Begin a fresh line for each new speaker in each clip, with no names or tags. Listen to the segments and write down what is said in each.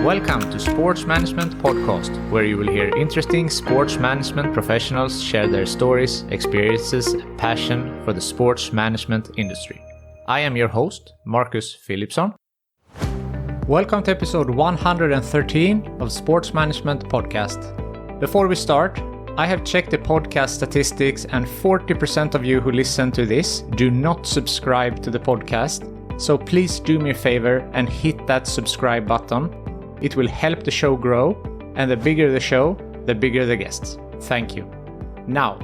Welcome to Sports Management Podcast, where you will hear interesting sports management professionals share their stories, experiences, and passion for the sports management industry. I am your host, Marcus Philipsson. Welcome to episode 113 of Sports Management Podcast. Before we start, I have checked the podcast statistics and 40% of you who listen to this do not subscribe to the podcast. So please do me a favor and hit that subscribe button. It will help the show grow, and the bigger the show, the bigger the guests. Thank you. Now,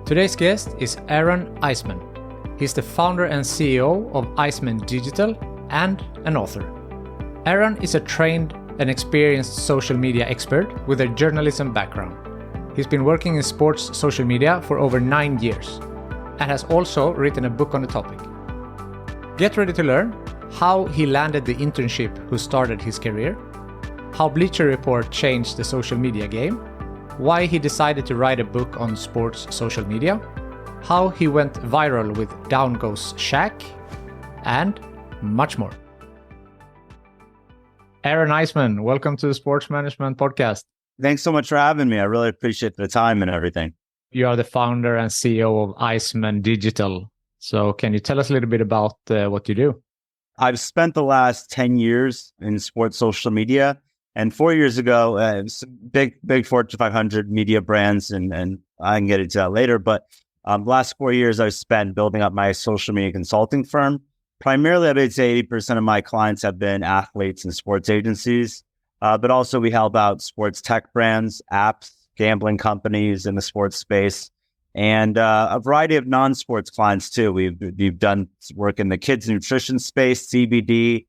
today's guest is Aaron Eisman. He's the founder and CEO of Eisman Digital and an author. Aaron is a trained and experienced social media expert with a journalism background. He's been working in sports social media for over 9 years and has also written a book on the topic. Get ready to learn how he landed the internship who started his career, how Bleacher Report changed the social media game, why he decided to write a book on sports social media, how he went viral with Goes Shaq, and much more. Aaron Eisman, welcome to the Sports Management Podcast.
Thanks so much for having me. I really appreciate the time and everything.
You are the founder and CEO of Eisman Digital. So can you tell us a little bit about what you do?
I've spent the last 10 years in sports social media. And 4 years ago, big Fortune 500 media brands, and I can get into that later. But the last 4 years I've spent building up my social media consulting firm. Primarily, I would say 80% of my clients have been athletes and sports agencies. But also we help out sports tech brands, apps, gambling companies in the sports space, and a variety of non-sports clients too. We've done work in the kids nutrition space, CBD,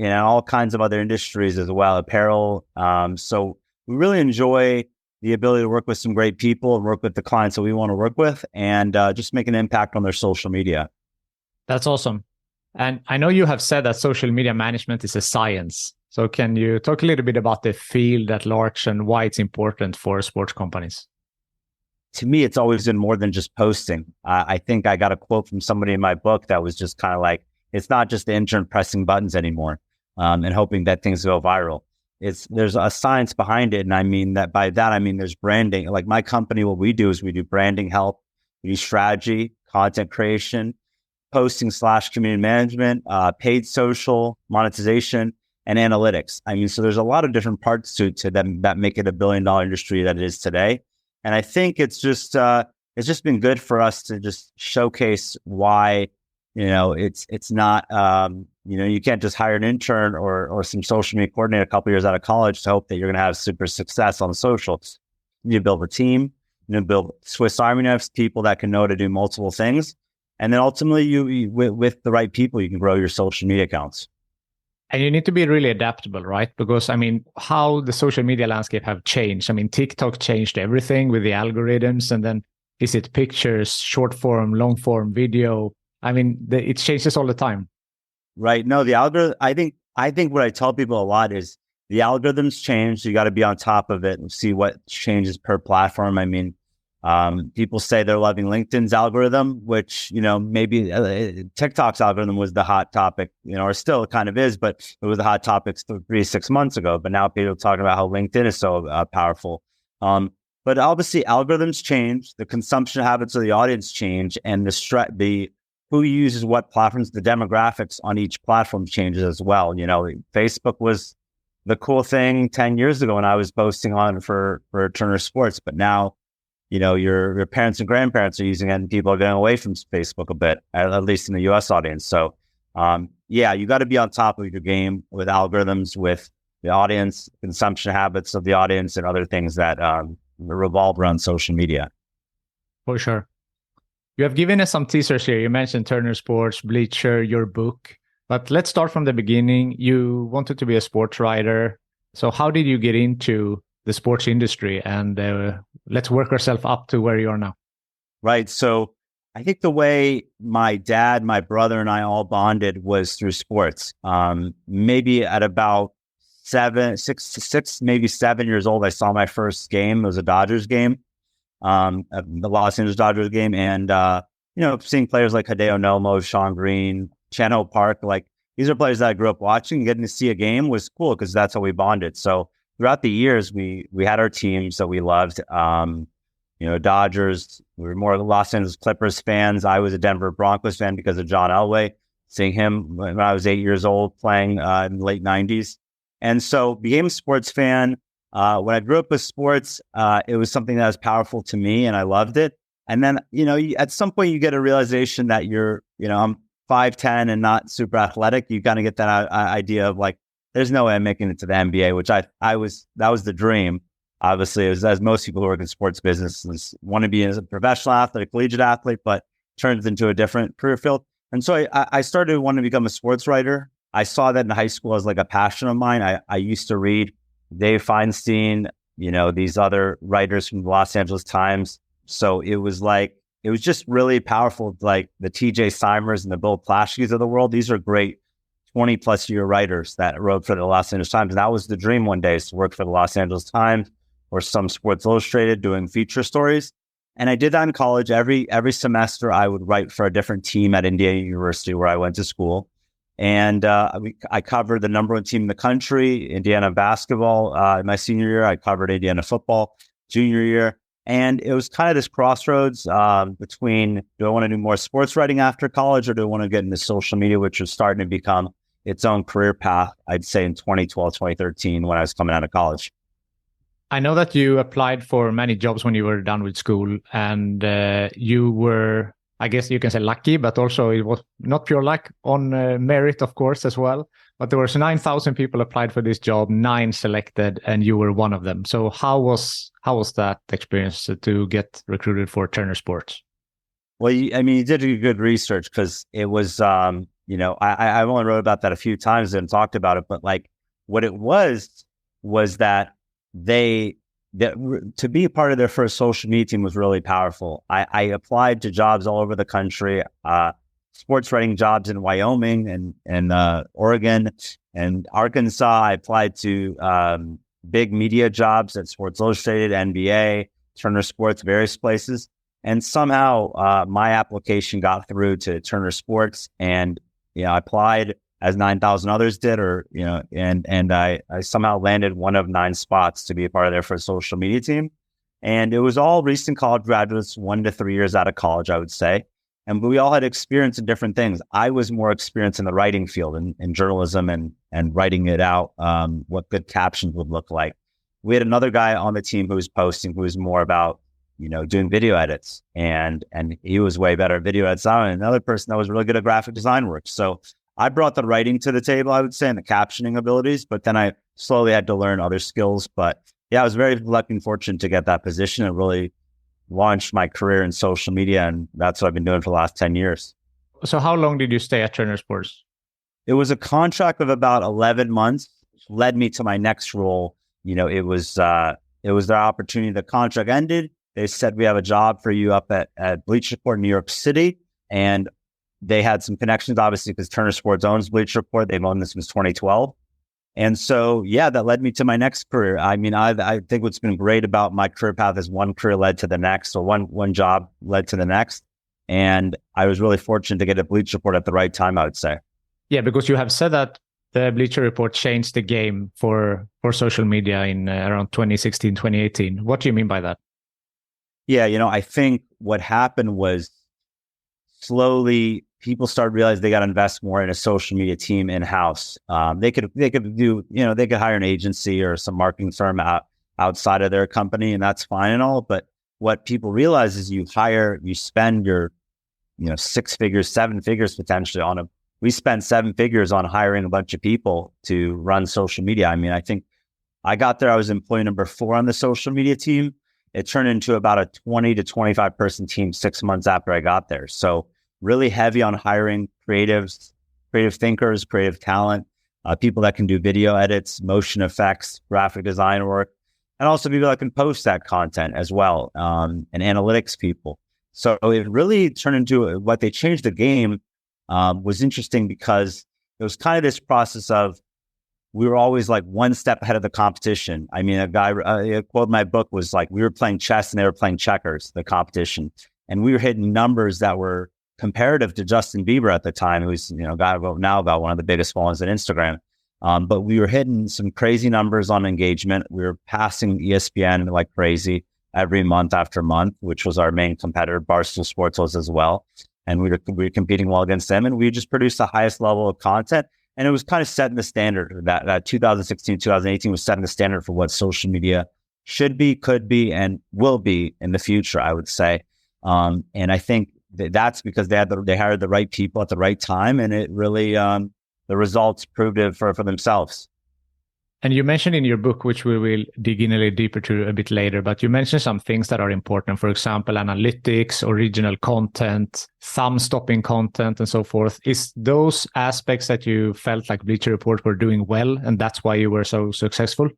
all kinds of other industries as well, apparel. So we really enjoy the ability to work with some great people and work with the clients that we want to work with, and just make an impact on their social media.
That's awesome. And I know you have said that social media management is a science. So can you talk a little bit about the field at large and why it's important for sports companies?
To me, it's always been more than just posting. I think I got a quote from somebody in my book that was just kind of like, it's not just the intern pressing buttons anymore and hoping that things go viral. There's a science behind it. And I mean there's branding. Like my company, what we do is we do branding help, we do strategy, content creation, posting / community management, paid social, monetization, and analytics. I mean, so there's a lot of different parts to that make it $1 billion industry that it is today. And I think it's just been good for us to just showcase why, it's not, you can't just hire an intern or some social media coordinator a couple years out of college to hope that you're going to have super success on socials. You build a team, build Swiss Army knives, people that can know how to do multiple things. And then ultimately you with the right people, you can grow your social media accounts.
And you need to be really adaptable, right? Because, how the social media landscape have changed. TikTok changed everything with the algorithms. And then is it pictures, short form, long form, video? It changes all the time.
Right. No, the algorithm, I think what I tell people a lot is the algorithms change. So you got to be on top of it and see what changes per platform. People say they're loving LinkedIn's algorithm, which, maybe TikTok's algorithm was the hot topic, or still kind of is, but it was the hot topic 3-6 months ago. But now people are talking about how LinkedIn is so powerful. But obviously algorithms change, the consumption habits of the audience change, and the who uses what platforms, the demographics on each platform changes as well. Facebook was the cool thing 10 years ago when I was posting on for Turner Sports, but now your parents and grandparents are using it, and people are getting away from Facebook a bit, at least in the US audience. So, you got to be on top of your game with algorithms, with the audience, consumption habits of the audience, and other things that revolve around social media.
For sure. You have given us some teasers here. You mentioned Turner Sports, Bleacher, your book. But let's start from the beginning. You wanted to be a sports writer. So how did you get into the sports industry? And let's work ourselves up to where you are now.
Right. So I think the way my dad, my brother, and I all bonded was through sports. Maybe at about 7 years old, I saw my first game. It was a Dodgers game, the Los Angeles Dodgers game. And, seeing players like Hideo Nomo, Sean Green, Chano Park, like these are players that I grew up watching. Getting to see a game was cool because that's how we bonded. So throughout the years, we had our teams that we loved. Dodgers. We were more Los Angeles Clippers fans. I was a Denver Broncos fan because of John Elway. Seeing him when I was 8 years old playing in the late 90s. And so became a sports fan. When I grew up with sports, it was something that was powerful to me and I loved it. And then, at some point you get a realization that I'm 5'10" and not super athletic. You kind of get that idea of like, there's no way I'm making it to the NBA, which that was the dream. Obviously, as most people who work in sports business want to be as a professional athlete, a collegiate athlete, but turns into a different career field. And so I started wanting to become a sports writer. I saw that in high school as like a passion of mine. I used to read Dave Feinstein, these other writers from the Los Angeles Times. So it was just really powerful, like the TJ Simers and the Bill Plaschkes of the world. These are great 20 plus year writers that wrote for the Los Angeles Times. And that was the dream one day, is to work for the Los Angeles Times or some Sports Illustrated doing feature stories. And I did that in college. Every semester, I would write for a different team at Indiana University, where I went to school. And I covered the number one team in the country, Indiana basketball. In my senior year, I covered Indiana football junior year. And it was kind of this crossroads between, do I want to do more sports writing after college, or do I want to get into social media, which was starting to become its own career path, I'd say in 2012, 2013, when I was coming out of college.
I know that you applied for many jobs when you were done with school, and you were, I guess you can say, lucky, but also it was not pure luck, on merit, of course, as well. But there was 9,000 people applied for this job, 9 selected, and you were one of them. So how was that experience to get recruited for Turner Sports?
Well, you did do good research, because it was, I've only wrote about that a few times and talked about it, but like what it was that to be a part of their first social media team was really powerful. I applied to jobs all over the country, sports writing jobs in Wyoming and Oregon and Arkansas. I applied to big media jobs at Sports Illustrated, NBA, Turner Sports, various places. And somehow my application got through to Turner Sports, and I applied as 9,000 others did, and I somehow landed one of 9 spots to be a part of their first social media team. And it was all recent college graduates, 1 to 3 years out of college, I would say. And we all had experience in different things. I was more experienced in the writing field, in journalism and writing it out, what good captions would look like. We had another guy on the team who was posting, who was more about, doing video edits, and he was way better at video edits. And another person that was really good at graphic design work. So I brought the writing to the table, I would say, and the captioning abilities, but then I slowly had to learn other skills. But yeah, I was very lucky and fortunate to get that position and really launched my career in social media. And that's what I've been doing for the last 10 years. So
how long did you stay at Turner Sports?
It was a contract of about 11 months, which led me to my next role. It was their opportunity. The contract ended. They said, we have a job for you up at Bleacher Report in New York City. And they had some connections, obviously, because Turner Sports owns Bleacher Report. They've owned this since 2012. And so, yeah, that led me to my next career. I think what's been great about my career path is one career led to the next, or one job led to the next. And I was really fortunate to get a Bleacher Report at the right time, I would say.
Yeah, because you have said that the Bleacher Report changed the game for social media in around 2016, 2018. What do you mean by that?
Yeah, I think what happened was slowly people started realizing they got to invest more in a social media team in-house. They could hire an agency or some marketing firm outside of their company, and that's fine and all. But what people realize is you spend your, 6 figures, 7 figures potentially we spent 7 figures on hiring a bunch of people to run social media. I think I got there, I was employee number 4 on the social media team. It turned into about a 20 to 25 person team 6 months after I got there. So really heavy on hiring creative thinkers, creative talent, people that can do video edits, motion effects, graphic design work, and also people that can post that content as well, and analytics people. So it really turned into what they changed the game was interesting, because it was kind of this process of, we were always like one step ahead of the competition. A guy, a quote in my book was like, we were playing chess and they were playing checkers, the competition. And we were hitting numbers that were comparative to Justin Bieber at the time, who's, got one of the biggest followings on Instagram. But we were hitting some crazy numbers on engagement. We were passing ESPN like crazy every month after month, which was our main competitor. Barstool Sports was as well. And we were competing well against them. And we just produced the highest level of content. And it was kind of setting the standard. That 2016, 2018 was setting the standard for what social media should be, could be, and will be in the future, I would say. And I think that's because they hired the right people at the right time. And it really, the results proved it for themselves.
And you mentioned in your book, which we will dig in a little deeper to a bit later, but you mentioned some things that are important. For example, analytics, original content, thumb-stopping content, and so forth. Is those aspects that you felt like Bleacher Report were doing well, and that's why you were so successful?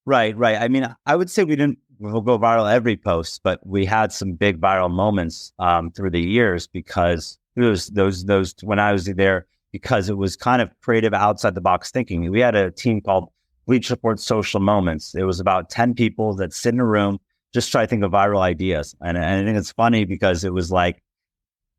Right. I mean, I would say we'll go viral every post, but we had some big viral moments through the years because it was those when I was there, because it was kind of creative outside the box thinking. We had a team called Bleacher Report Social Moments. It was about 10 people that sit in a room, just try to think of viral ideas. And I think it's funny because it was like,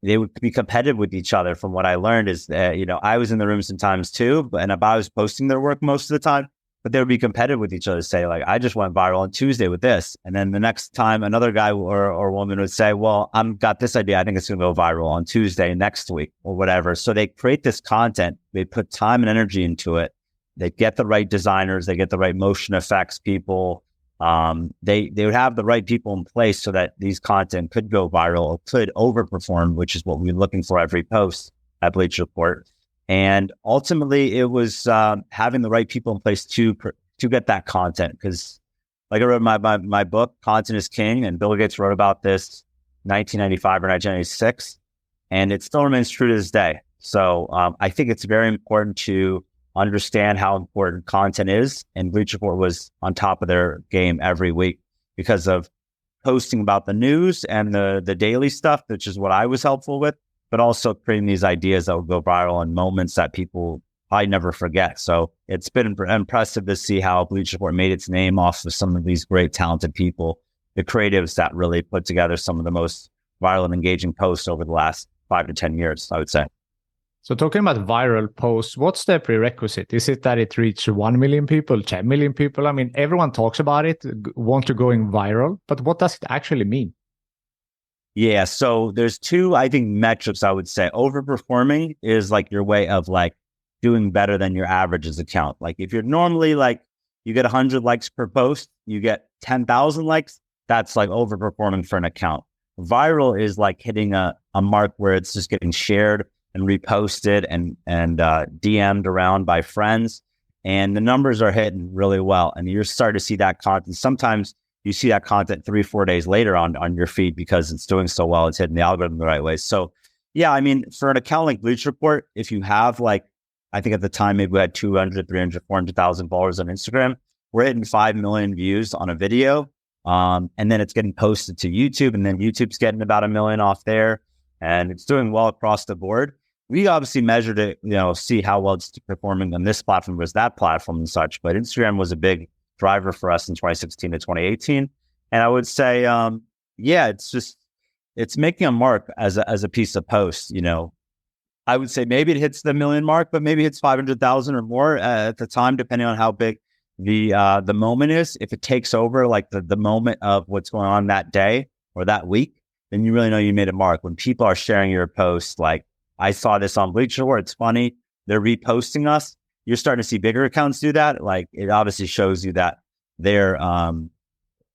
they would be competitive with each other. From what I learned is that, I was in the room sometimes too, and I was posting their work most of the time, but they would be competitive with each other, say like, I just went viral on Tuesday with this. And then the next time another guy or woman would say, well, I've got this idea. I think it's going to go viral on Tuesday next week or whatever. So they create this content. They put time and energy into it. They get the right designers. They get the right motion effects people. They would have the right people in place so that these content could go viral or could overperform, which is what we're looking for every post at Bleacher Report. And ultimately, it was having the right people in place to get that content. Because, like I wrote my book, Content is King, and Bill Gates wrote about this 1995 or 1996, and it still remains true to this day. So I think it's very important to understand how important content is, and Bleacher Report was on top of their game every week because of posting about the news and the daily stuff, which is what I was helpful with, but also creating these ideas that will go viral and moments that people probably never forget. So it's been impressive to see how Bleacher Report made its name off of some of these great, talented people, the creatives that really put together some of the most viral and engaging posts over the last 5 to 10 years, I would say.
So talking about viral posts, what's the prerequisite? Is it that it reaches 1 million people, 10 million people? I mean, everyone talks about it, want to going viral, but what does it actually mean?
Yeah, so there's two, I think, metrics I would say. Overperforming is like your way of like doing better than your averages account. Like if you're normally like, you get 100 likes per post, you get 10,000 likes, that's like overperforming for an account. Viral is like hitting a mark where it's just getting shared and reposted and DM'd around by friends. And the numbers are hitting really well. And you're starting to see that content. Sometimes you see that content 3-4 days later on your feed because it's doing so well, it's hitting the algorithm the right way. So yeah, I mean, for an account like Bleacher Report, if you have like, I think at the time, maybe we had 200, 300, 400,000 followers on Instagram, we're hitting 5 million views on a video. And then it's getting posted to YouTube, and then YouTube's getting about 1 million off there, and it's doing well across the board. We obviously measured it, see how well it's performing on this platform versus that platform and such. But Instagram was a big driver for us in 2016 to 2018. And I would say, it's making a mark as a piece of post. I would say maybe it hits the 1 million mark, but maybe it's 500,000 or more at the time, depending on how big the moment is. If it takes over like the moment of what's going on that day or that week, then you really know you made a mark. When people are sharing your post, like I saw this on Bleacher Report, it's funny, they're reposting us. You're starting to see bigger accounts do that. Like it obviously shows you that they're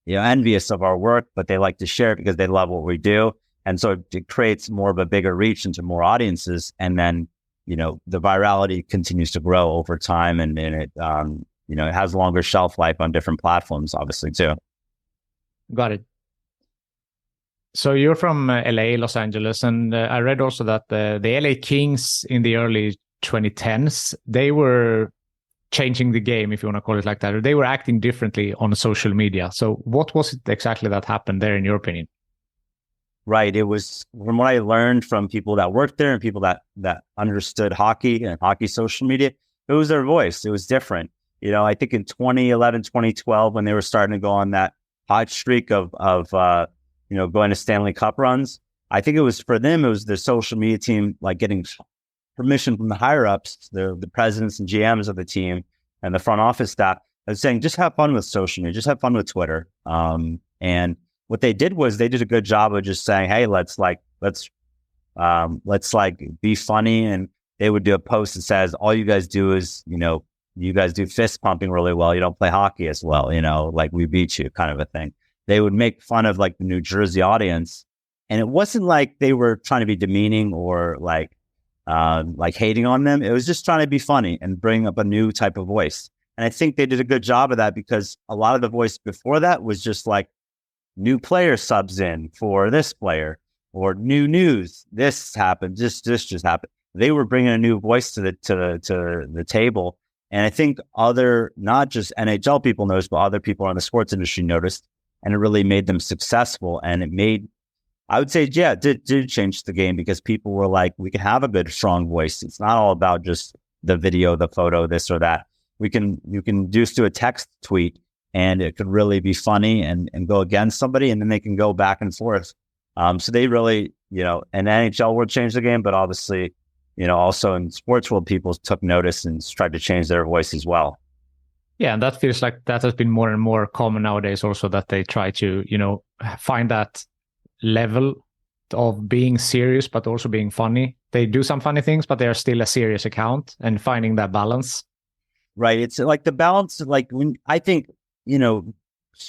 envious of our work, but they like to share it because they love what we do. And so it creates more of a bigger reach into more audiences. And then, the virality continues to grow over time, and it it has longer shelf life on different platforms, obviously, too.
Got it. So you're from LA, Los Angeles, and I read also that the LA Kings in the early 2010s, they were changing the game, if you want to call it like that, or they were acting differently on social media. So what was it exactly that happened there, in your opinion?
Right. It was, from what I learned from people that worked there and people that understood hockey and hockey social media, it was their voice. It was different. I think in 2011, 2012, when they were starting to go on that hot streak of going to Stanley Cup runs, I think it was for them, it was the social media team, like getting permission from the higher ups, the presidents and GMs of the team and the front office staff, I was saying, just have fun with social media, just have fun with Twitter. And what they did was they did a good job of just saying, hey, let's be funny. And they would do a post that says, all you guys do is, you guys do fist pumping really well. You don't play hockey as well, like we beat you kind of a thing. They would make fun of like the New Jersey audience. And it wasn't like they were trying to be demeaning or like hating on them. It was just trying to be funny and bring up a new type of voice. And I think they did a good job of that, because a lot of the voice before that was just like new player subs in for this player, or new news. This happened. This just happened. They were bringing a new voice to the table. And I think not just NHL people noticed, but other people in the sports industry noticed, and it really made them successful. And I would say, yeah, it did change the game, because people were like, we can have a good, strong voice. It's not all about just the video, the photo, this or that. You can just do a text tweet, and it could really be funny and go against somebody, and then they can go back and forth. So they really, and NHL world changed the game, but obviously, also in sports world, people took notice and tried to change their voice as well.
Yeah, and that feels like that has been more and more common nowadays also, that they try to, find that level of being serious, but also being funny. They do some funny things, but they are still a serious account, and finding that balance. Right.
It's like the balance, like when I think,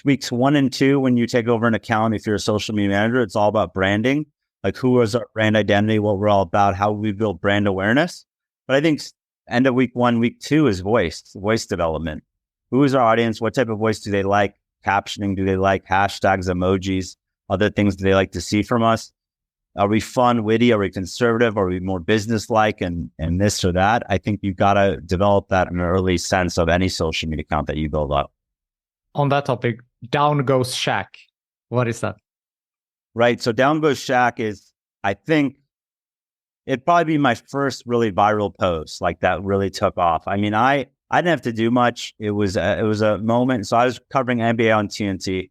weeks 1 and 2, when you take over an account, if you're a social media manager, it's all about branding. Like, who is our brand identity, what we're all about, how we build brand awareness. But I think end of week 1, week 2 is voice development. Who is our audience? What type of voice do they like? Captioning, do they like hashtags, emojis, other things do they like to see from us? Are we fun, witty? Are we conservative? Are we more business-like and this or that? I think you've got to develop that in an early sense of any social media account that you build up.
On that topic, Down Goes Shaq. What is that?
Right. So Down Goes Shaq is, I think, it'd probably be my first really viral post, like that really took off. I mean, I didn't have to do much. It was a moment. So I was covering NBA on TNT.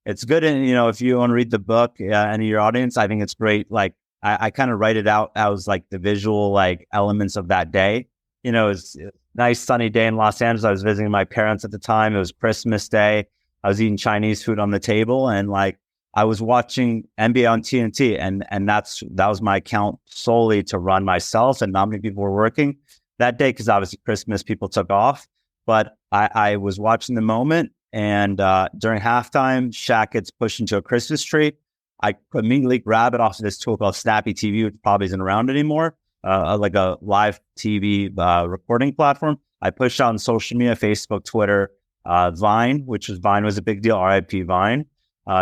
It's good. And, if you want to read the book, any of your audience, I think it's great. Like I kind of write it out as like the visual, like elements of that day. It's a nice sunny day in Los Angeles. I was visiting my parents at the time. It was Christmas Day. I was eating Chinese food on the table, and like I was watching NBA on TNT, and that was my account solely to run myself, and not many people were working that day, because obviously Christmas, people took off. But I was watching the moment. And during halftime, Shaq gets pushed into a Christmas tree. I immediately grab it off of this tool called Snappy TV, which probably isn't around anymore, like a live TV recording platform. I pushed out on social media, Facebook, Twitter, Vine, Vine was a big deal. RIP Vine,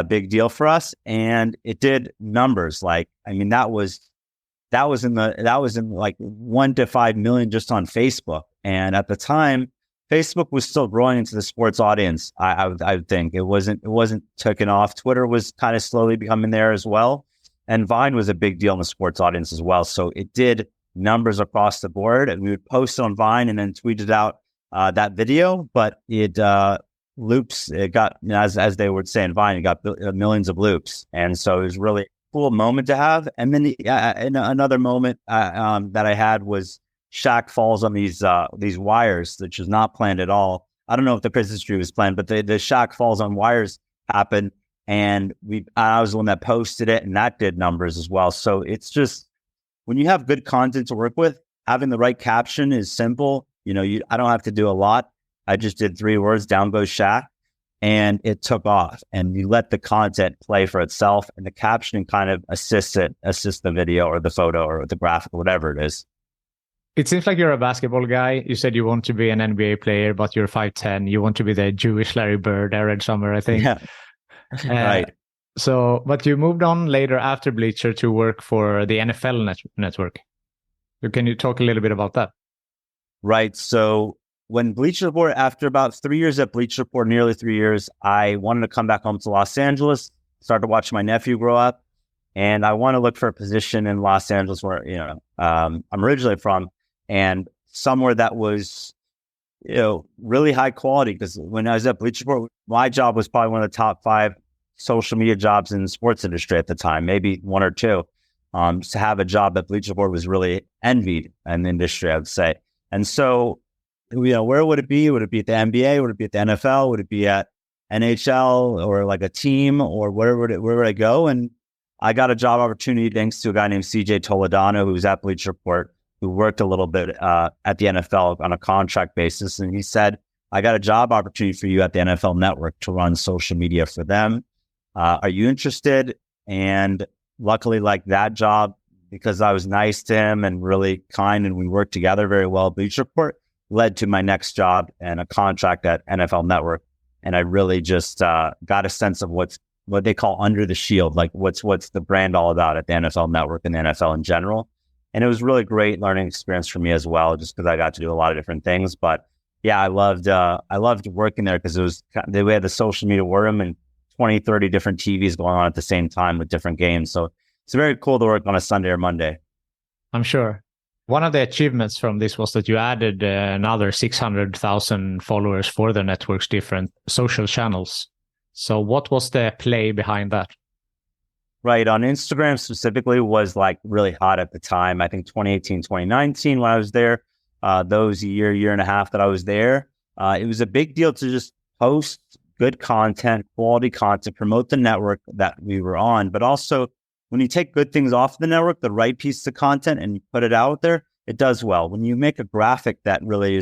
big deal for us, and it did numbers. Like, I mean, that was in like 1 to 5 million just on Facebook, and at the time, Facebook was still growing into the sports audience. I would think it wasn't taken off. Twitter was kind of slowly becoming there as well, and Vine was a big deal in the sports audience as well. So it did numbers across the board, and we would post on Vine and then tweeted out that video. But it loops. It got, as they would say in Vine, it got millions of loops, and so it was really a cool moment to have. And then another moment that I had was Shaq falls on these wires, which is not planned at all. I don't know if the Christmas tree was planned, but the Shaq falls on wires happened, and I was the one that posted it, and that did numbers as well. So it's just, when you have good content to work with, having the right caption is simple. I don't have to do a lot. I just did 3 words, Down Goes Shaq, and it took off. And you let the content play for itself, and the captioning kind of assists the video or the photo or the graphic, whatever it is.
It seems like you're a basketball guy. You said you want to be an NBA player, but you're 5'10". You want to be the Jewish Larry Bird. I read somewhere, I think.
Yeah. Right.
So, but you moved on later after Bleacher to work for the NFL network. So can you talk a little bit about that?
Right. So when Bleacher Report, after about 3 years at Bleacher Report, nearly 3 years, I wanted to come back home to Los Angeles, started watching my nephew grow up, and I want to look for a position in Los Angeles where, I'm originally from, and somewhere that was, really high quality. Because when I was at Bleacher Report, my job was probably one of the top 5 social media jobs in the sports industry at the time, maybe 1 or 2. To have a job at Bleacher Report was really envied in the industry, I would say. And so, where would it be? Would it be at the NBA? Would it be at the NFL? Would it be at NHL or like a team, or where would I go? And I got a job opportunity thanks to a guy named CJ Toledano, who was at Bleacher Report, who worked a little bit at the NFL on a contract basis. And he said, I got a job opportunity for you at the NFL Network to run social media for them. Are you interested? And luckily, like that job, because I was nice to him and really kind, and we worked together very well at Bleacher Report, led to my next job and a contract at NFL Network. And I really just got a sense of what they call under the shield, like what's the brand all about at the NFL Network and the NFL in general. And it was really great learning experience for me as well, just because I got to do a lot of different things. But yeah, I loved working there because we had the social media war room and 20, 30 different TVs going on at the same time with different games. So it's very cool to work on a Sunday or Monday.
I'm sure. One of the achievements from this was that you added another 600,000 followers for the network's different social channels. So what was the play behind that?
Right. On Instagram specifically was like really hot at the time. I think 2018, 2019 when I was there, those year and a half that I was there, it was a big deal to just post good content, quality content, promote the network that we were on. But also when you take good things off the network, the right piece of content, and you put it out there, it does well. When you make a graphic that really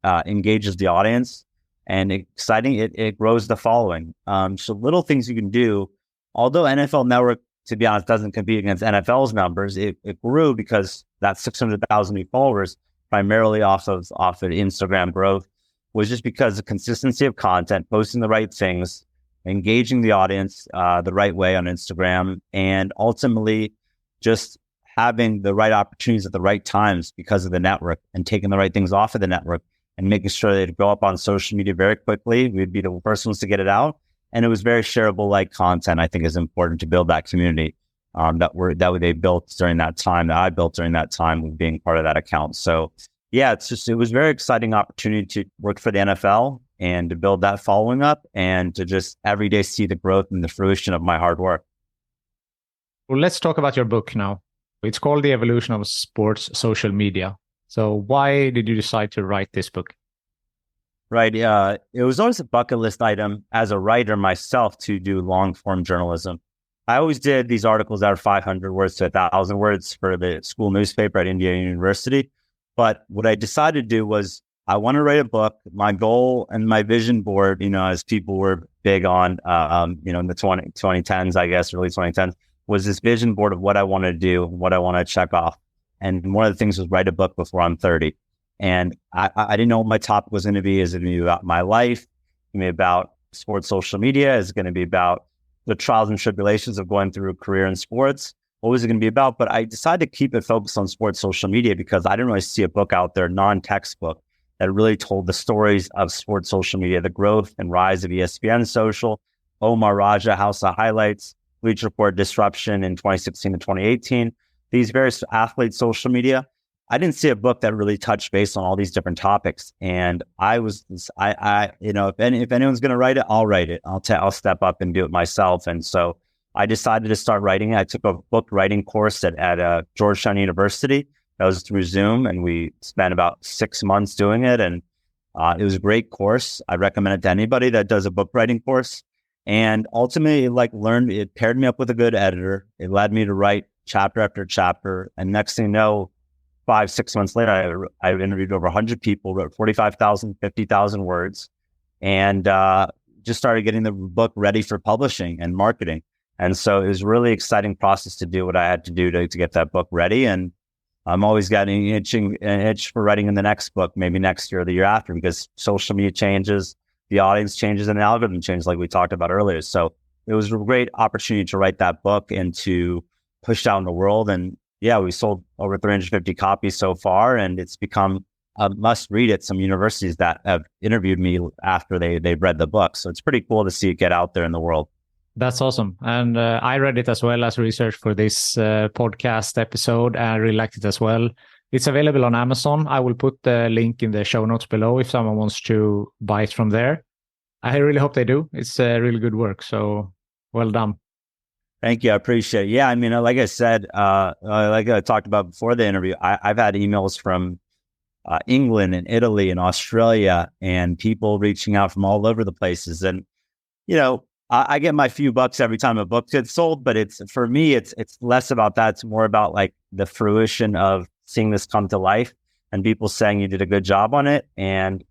engages the audience and exciting, it grows the following. So little things you can do. Although NFL Network, to be honest, doesn't compete against NFL's numbers, it grew because that 600,000 new followers, primarily off of Instagram growth, was just because the consistency of content, posting the right things, engaging the audience the right way on Instagram, and ultimately just having the right opportunities at the right times because of the network, and taking the right things off of the network and making sure they'd go up on social media very quickly. We'd be the first ones to get it out. And it was very shareable like content. I think is important to build that community that they built during that time, that I built during that time with being part of that account. So yeah, it was a very exciting opportunity to work for the NFL and to build that following up and to just every day see the growth and the fruition of my hard work.
Well, let's talk about your book now. It's called The Evolution of Sports Social Media. So why did you decide to write this book?
Right. It was always a bucket list item as a writer myself to do long form journalism. I always did these articles that are 500 words to 1,000 words for the school newspaper at Indiana University. But what I decided to do was I want to write a book. My goal and my vision board, as people were big on, in the 2010s, I guess, early 2010s, was this vision board of what I want to do, what I want to check off. And one of the things was write a book before I'm 30. And I didn't know what my topic was going to be. Is it going to be about my life? Is it going to be about sports social media? Is it going to be about the trials and tribulations of going through a career in sports? What was it going to be about? But I decided to keep it focused on sports social media because I didn't really see a book out there, non-textbook, that really told the stories of sports social media, the growth and rise of ESPN social, Omar Raja, House of Highlights, Bleacher Report disruption in 2016 to 2018, these various athletes' social media. I didn't see a book that really touched base on all these different topics. And if anyone's going to write it, I'll write it. I'll step up and do it myself. And so I decided to start writing it. I took a book writing course at Georgetown University. That was through Zoom, and we spent about 6 months doing it. And it was a great course. I recommend it to anybody that does a book writing course. And ultimately, it paired me up with a good editor. It led me to write chapter after chapter. And next thing you know, 5-6 months later, I interviewed over 100 people, wrote 45,000, 50,000 words, and just started getting the book ready for publishing and marketing. And so it was a really exciting process to do what I had to do to get that book ready. And I'm always getting an itch for writing in the next book, maybe next year or the year after, because social media changes, the audience changes, and the algorithm changes, like we talked about earlier. So it was a great opportunity to write that book and to push out in the world. And yeah, we sold over 350 copies so far, and it's become a must read at some universities that have interviewed me after they've read the book. So it's pretty cool to see it get out there in the world.
That's awesome. And I read it as well as research for this podcast episode. I really liked it as well. It's available on Amazon. I will put the link in the show notes below if someone wants to buy it from there. I really hope they do. It's really good work. So well done.
Thank you. I appreciate it. Yeah. I mean, like I said, like I talked about before the interview, I've had emails from England and Italy and Australia and people reaching out from all over the places. And, I get my few bucks every time a book gets sold, but for me, it's less about that. It's more about like the fruition of seeing this come to life and people saying you did a good job on it. And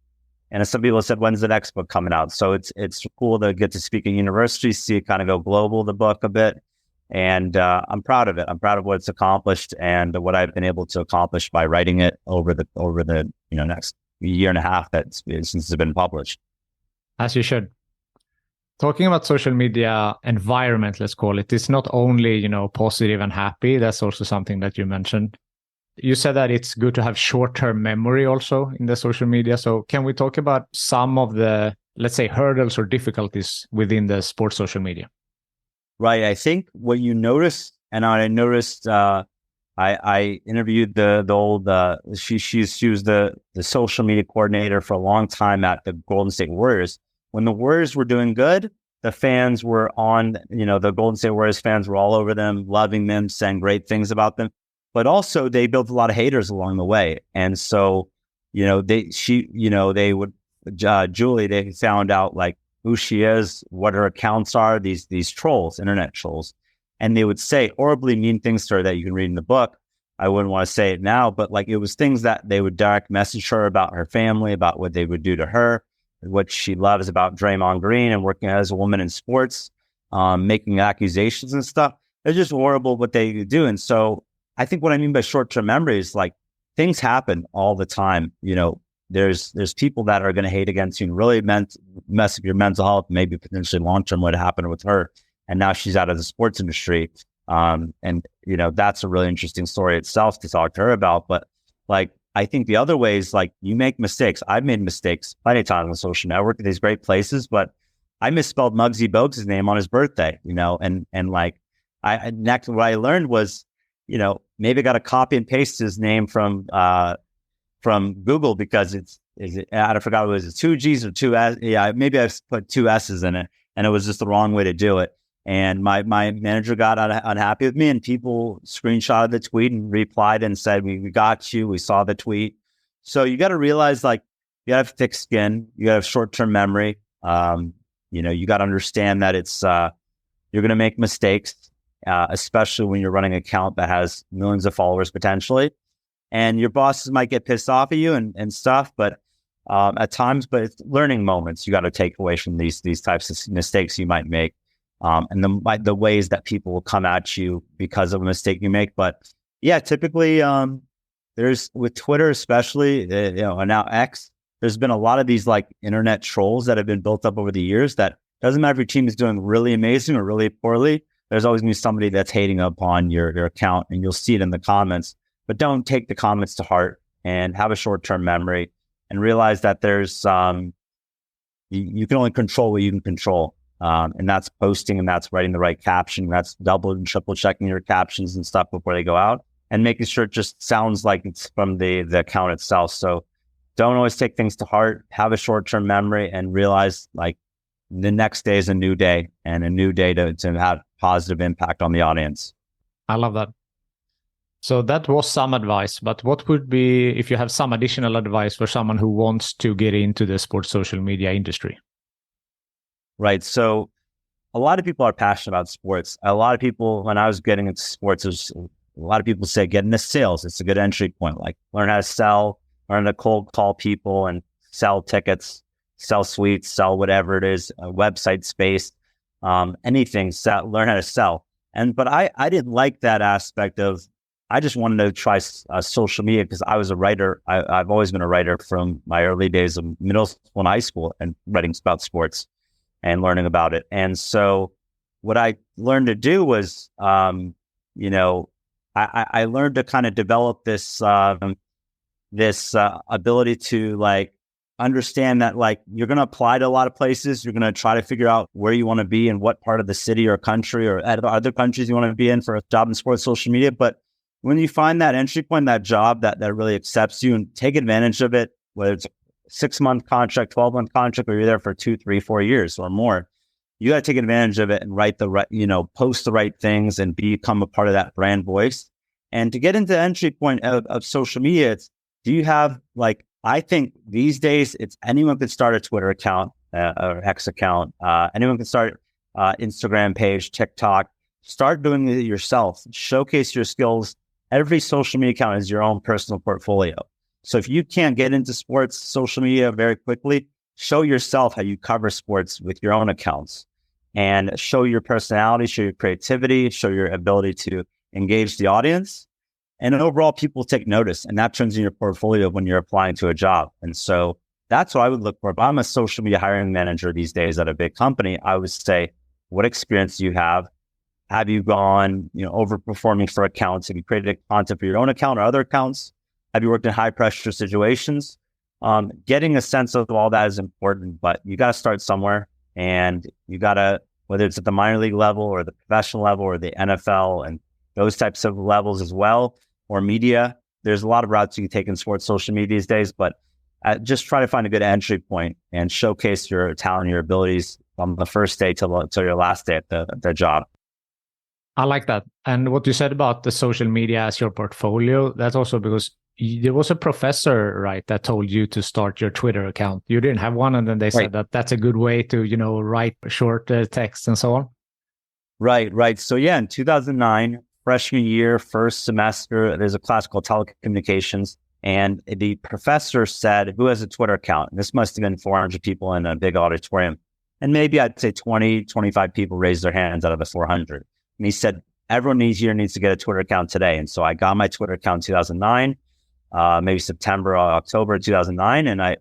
some people said, when's the next book coming out? So it's cool to get to speak at universities, see it kind of go global, the book a bit. And I'm proud of it. I'm proud of what it's accomplished and what I've been able to accomplish by writing it over the next year and a half since it's been published.
As you should. Talking about social media environment, let's call it, it's not only, positive and happy. That's also something that you mentioned. You said that it's good to have short-term memory also in the social media. So can we talk about some of the, let's say, hurdles or difficulties within the sports social media?
Right. I think what you notice, and I noticed, I interviewed the old, she was the social media coordinator for a long time at the Golden State Warriors. When the Warriors were doing good, the fans were on, the Golden State Warriors fans were all over them, loving them, saying great things about them. But also they built a lot of haters along the way. And so, they found out like who she is, what her accounts are, these trolls, internet trolls. And they would say horribly mean things to her that you can read in the book. I wouldn't want to say it now, but like it was things that they would direct message her about her family, about what they would do to her, what she loves about Draymond Green and working as a woman in sports, making accusations and stuff. It's just horrible what they do. And so I think what I mean by short-term memory is like things happen all the time. There's people that are going to hate against you and really mess up your mental health, maybe potentially long-term what happened with her. And now she's out of the sports industry. That's a really interesting story itself to talk to her about. But like, I think the other way is like you make mistakes. I've made mistakes plenty of times on social network at these great places, but I misspelled Muggsy Bogues' name on his birthday, and like next what I learned was, maybe I got to copy and paste his name from Google because I forgot was it 2 G's or 2 S. Yeah, maybe I put 2 S's in it and it was just the wrong way to do it. And my manager got unhappy with me and people screenshotted the tweet and replied and said, we got you. We saw the tweet. So you got to realize like you got to have thick skin. You got to have short-term memory. You got to understand that you're going to make mistakes, especially when you're running an account that has millions of followers potentially. And your bosses might get pissed off at you and stuff, but at times, but it's learning moments you got to take away from these types of mistakes you might make. And the ways that people will come at you because of a mistake you make. But yeah, typically, there's with Twitter, especially, and now X, there's been a lot of these like internet trolls that have been built up over the years that doesn't matter if your team is doing really amazing or really poorly. There's always going to be somebody that's hating upon your account and you'll see it in the comments, but don't take the comments to heart and have a short-term memory and realize that there's, you can only control what you can control. And that's posting and that's writing the right caption. That's double and triple checking your captions and stuff before they go out and making sure it just sounds like it's from the account itself. So don't always take things to heart, have a short-term memory and realize like the next day is a new day and a new day to have positive impact on the audience.
I love that. So that was some advice, but what would be, if you have some additional advice for someone who wants to get into the sports social media industry?
Right. So a lot of people are passionate about sports. A lot of people, when I was getting into sports, a lot of people say get into sales. It's a good entry point. Like learn how to sell, learn to cold call people and sell tickets, sell suites, sell whatever it is, a website space, anything, learn how to sell. But I didn't like that aspect of, I just wanted to try social media because I was a writer. I've always been a writer from my early days of middle school and high school and writing about sports and learning about it. And so what I learned to do was, I learned to kind of develop this ability to like understand that like you're going to apply to a lot of places. You're going to try to figure out where you want to be and what part of the city or country or other countries you want to be in for a job in sports social media. But when you find that entry point, that job that really accepts you and take advantage of it, whether it's 6-month contract, 12-month contract, or you're there for 2, 3, 4 years or more, you got to take advantage of it and write the right, post the right things and become a part of that brand voice. And to get into the entry point of social media, it's, do you have I think these days it's anyone can start a Twitter account or X account. Anyone can start Instagram page, TikTok. Start doing it yourself. Showcase your skills. Every social media account is your own personal portfolio. So if you can't get into sports social media very quickly, show yourself how you cover sports with your own accounts and show your personality, show your creativity, show your ability to engage the audience. And overall, people take notice, and that turns in your portfolio when you're applying to a job. And so that's what I would look for. If I'm a social media hiring manager these days at a big company, I would say, what experience do you have? Have you gone, overperforming for accounts? Have you created content for your own account or other accounts? Have you worked in high pressure situations? Getting a sense of all that is important, but you got to start somewhere, and you got to, whether it's at the minor league level or the professional level or the NFL and those types of levels as well, or media. There's a lot of routes you can take in sports social media these days, but just try to find a good entry point and showcase your talent, your abilities from the first day till your last day at the job.
I like that. And what you said about the social media as your portfolio, that's also because there was a professor, right, that told you to start your Twitter account. You didn't have one, and then they said that that's a good way to, write short text and so on.
Right. So yeah, in 2009, freshman year, first semester, there's a class called telecommunications. And the professor said, who has a Twitter account? And this must have been 400 people in a big auditorium. And maybe I'd say 20, 25 people raised their hands out of the 400. And he said, everyone needs to get a Twitter account today. And so I got my Twitter account in 2009, maybe September or October 2009. And I,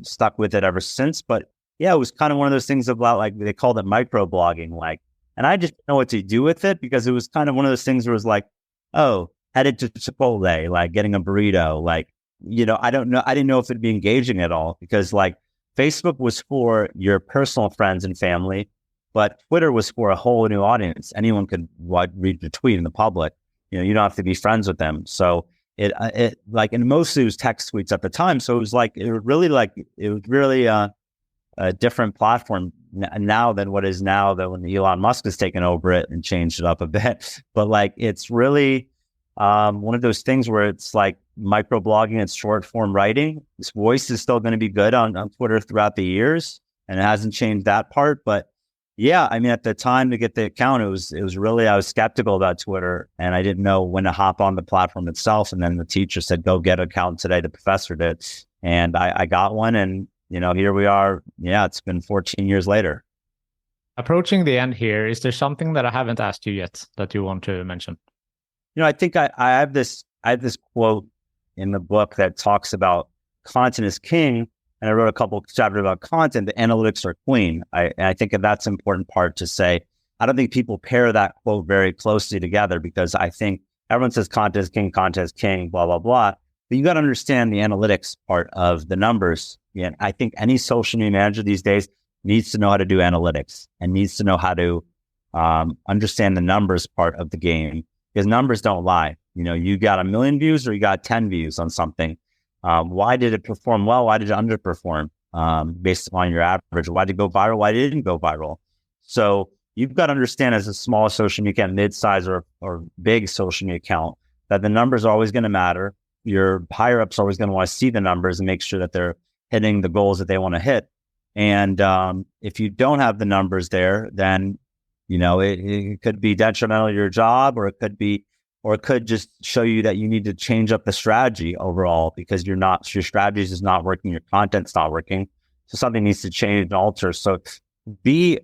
stuck with it ever since. But yeah, it was kind of one of those things about they called it microblogging, and I just didn't know what to do with it because it was kind of one of those things where it was like, oh, headed to Chipotle, getting a burrito, I don't know. I didn't know if it'd be engaging at all because Facebook was for your personal friends and family, but Twitter was for a whole new audience. Anyone could read your tweet in the public. You don't have to be friends with them. So it and mostly it was text tweets at the time. So it was really a different platform now than what is now, that when Elon Musk has taken over it and changed it up a bit. But it's really one of those things where it's microblogging and short form writing. This voice is still going to be good on Twitter throughout the years, and it hasn't changed that part. But yeah, I mean, at the time to get the account, it was really, I was skeptical about Twitter, and I didn't know when to hop on the platform itself. And then the teacher said, go get an account today. The professor did. And I got one, and here we are. Yeah, it's been 14 years later.
Approaching the end here, is there something that I haven't asked you yet that you want to mention?
I think I have this quote in the book that talks about content is king. And I wrote a couple of chapters about content. The analytics are queen. I think that's an important part to say. I don't think people pair that quote very closely together because I think everyone says content is king, blah, blah, blah. But you got to understand the analytics part of the numbers. Yeah, I think any social media manager these days needs to know how to do analytics and needs to know how to understand the numbers part of the game, because numbers don't lie. You got 1 million views or you got 10 views on something. Why did it perform well? Why did it underperform based upon your average? Why did it go viral? Why did it go viral? So you've got to understand, as a small social media account, mid-size or big social media account, that the numbers are always going to matter. Your higher ups are always going to want to see the numbers and make sure that they're hitting the goals that they want to hit. And if you don't have the numbers there, then it could be detrimental to your job, or it could just show you that you need to change up the strategy overall because your strategy is not working, your content's not working. So something needs to change and alter. So be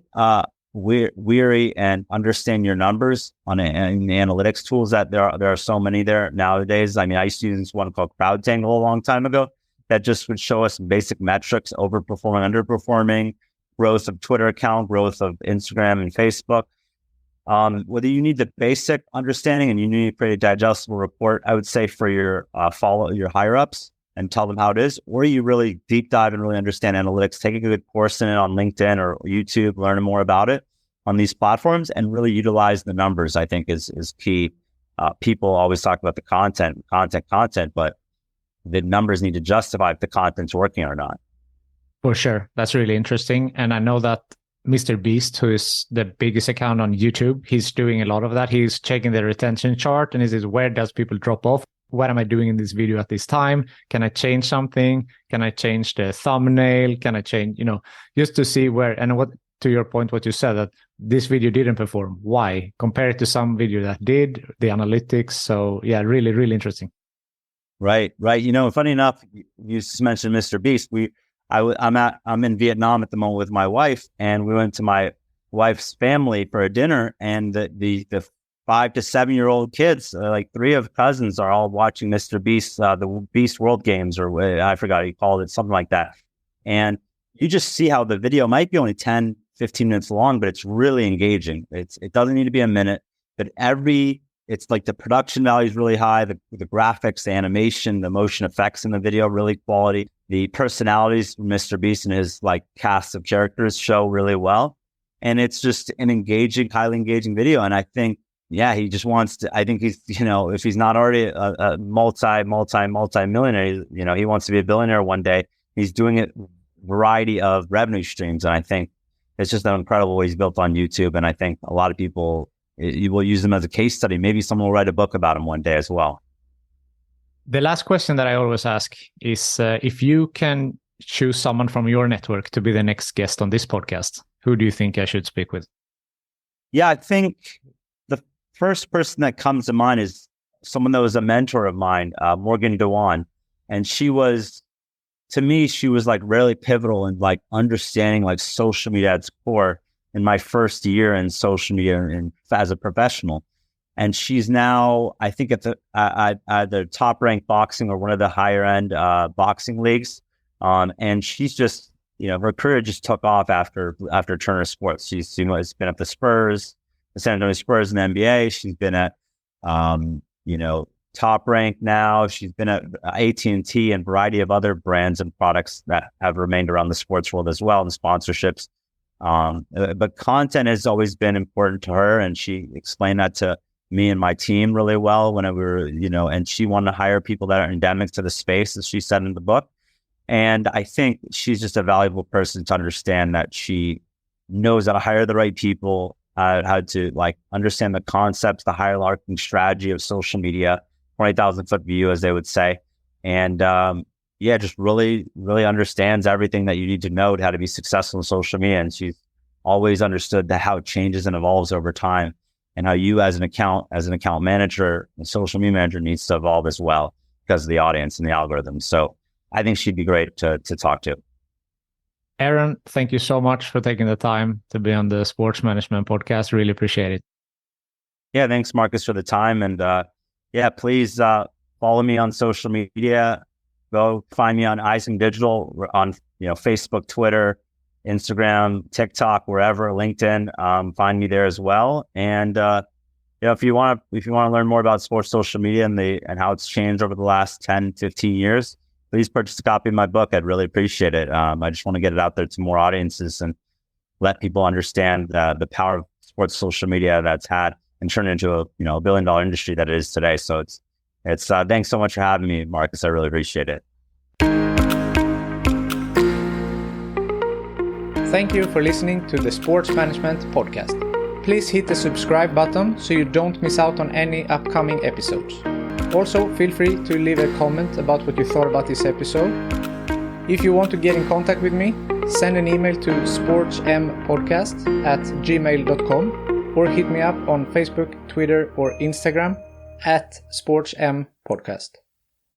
weary and understand your numbers in the analytics tools that there are so many there nowadays. I mean, I used to use this one called CrowdTangle a long time ago that just would show us basic metrics: overperforming, underperforming, growth of Twitter account, growth of Instagram and Facebook. Whether you need the basic understanding and you need to create a digestible report, I would say for your follow your higher ups and tell them how it is, or you really deep dive and really understand analytics, take a good course in it on LinkedIn or YouTube, learn more about it on these platforms and really utilize the numbers, I think is key. People always talk about the content, but the numbers need to justify if the content's working or not.
For sure. That's really interesting. And I know that Mr. Beast, who is the biggest account on YouTube, he's doing a lot of that. He's checking the retention chart and he says, where does people drop off? What am I doing in this video at this time? Can I change something? Can I change the thumbnail? Can I change, just to see where, and what, to your point, what you said, that this video didn't perform. Why? Compare it to some video that did, the analytics. So yeah, really, really interesting.
Right. Funny enough, you just mentioned Mr. Beast. I'm in Vietnam at the moment with my wife, and we went to my wife's family for a dinner, and the 5 to 7 year old kids, like 3 of cousins, are all watching Mr. Beast, the Beast World Games, or I forgot he called it, something like that. And you just see how the video might be only 10, 15 minutes long, but it's really engaging. It doesn't need to be a minute, but it's like the production value is really high. The graphics, the animation, the motion effects in the video, really quality. The personalities from Mr. Beast and his like cast of characters show really well. And it's just an engaging, highly engaging video. And I think, he just wants to, I think he's, if he's not already a multi-millionaire, he wants to be a billionaire one day. He's doing it variety of revenue streams. And I think it's just an incredible way he's built on YouTube. And I think a lot of people, you will use them as a case study. Maybe someone will write a book about him one day as well.
The last question that I always ask is if you can choose someone from your network to be the next guest on this podcast, who do you think I should speak with?
Yeah, I think the first person that comes to mind is someone that was a mentor of mine, Morgan Dewan. And she was like really pivotal in like understanding like social media at its core in my first year in social media and as a professional. And she's now, I think, at the top ranked boxing or one of the higher end boxing leagues. And she's just, her career just took off after Turner Sports. She's, has been at the San Antonio Spurs in the NBA. She's been at, Top Rank now. She's been at AT&T and a variety of other brands and products that have remained around the sports world as well, and sponsorships. But content has always been important to her, and she explained that to me and my team really well when we were, and she wanted to hire people that are endemic to the space, as she said in the book. And I think she's just a valuable person to understand that she knows how to hire the right people, how to like understand the concepts, the hierarchy strategy of social media, 20,000 foot view, as they would say. And, just really, really understands everything that you need to know how to be successful in social media. And she's always understood how it changes and evolves over time, and how you as an account manager and social media manager needs to evolve as well because of the audience and the algorithm. So I think she'd be great to talk to.
Aaron, thank you so much for taking the time to be on the Sports Management Podcast. Really appreciate it.
Yeah, thanks, Marcus, for the time. And please follow me on social media. Go find me on Eisman Digital on Facebook, Twitter, Instagram, TikTok, wherever, LinkedIn. Find me there as well. And if you want to learn more about sports social media and how it's changed over the last 10, 15 years, please purchase a copy of my book. I'd really appreciate it. I just want to get it out there to more audiences and let people understand the power of sports social media that's had and turned into a $1 billion industry that it is today. So it's thanks so much for having me, Marcus. I really appreciate it.
Thank you for listening to the Sports Management Podcast. Please hit the subscribe button so you don't miss out on any upcoming episodes. Also, feel free to leave a comment about what you thought about this episode. If you want to get in contact with me, send an email to sportsmpodcast@gmail.com or hit me up on Facebook, Twitter, or Instagram @sportmpodcast.